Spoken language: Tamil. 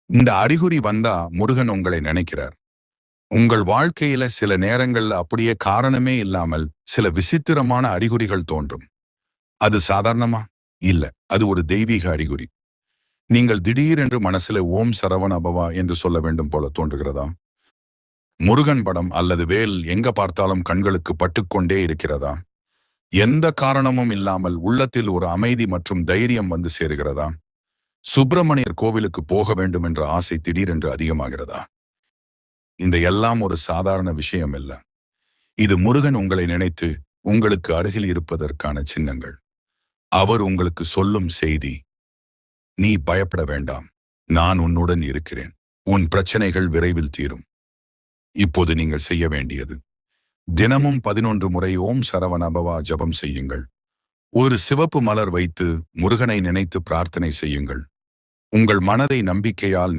இந்த அறிகுறி வந்தா முருகன் உங்களை நினைக்கிறார். உங்கள் வாழ்க்கையில சில நேரங்கள்ல அப்படியே காரணமே இல்லாமல் சில விசித்திரமான அறிகுறிகள் தோன்றும். அது சாதாரணமா? இல்ல. அது ஒரு தெய்வீக அறிகுறி. நீங்கள் திடீரென்று மனசுல ஓம் சரவண பவா என்று சொல்ல வேண்டும் போல தோன்றுகிறதா? முருகன் படம் அல்லது வேல் எங்க பார்த்தாலும் கண்களுக்கு பட்டுக்கொண்டே இருக்கிறதா? எந்த காரணமும் இல்லாமல் உள்ளத்தில் ஒரு அமைதி மற்றும் தைரியம் வந்து சேருகிறதா? சுப்பிரமணியர் கோவிலுக்கு போக வேண்டும் என்ற ஆசை திடீரென்று அதிகமாகிறதா? இந்த எல்லாம் ஒரு சாதாரண விஷயம் இல்ல. இது முருகன் உங்களை நினைத்து உங்களுக்கு அருகில் இருப்பதற்கான சின்னங்கள். அவர் உங்களுக்கு சொல்லும் செய்தி, நீ பயப்பட வேண்டாம், நான் உன்னுடன் இருக்கிறேன், உன் பிரச்சனைகள் விரைவில் தீரும். இப்போது நீங்கள் செய்ய வேண்டியது, தினமும் 11 முறை ஓம் சரவண பவா ஜபம் செய்யுங்கள். ஒரு சிவப்பு மலர் வைத்து முருகனை நினைத்து பிரார்த்தனை செய்யுங்கள். உங்கள் மனதை நம்பிக்கையால்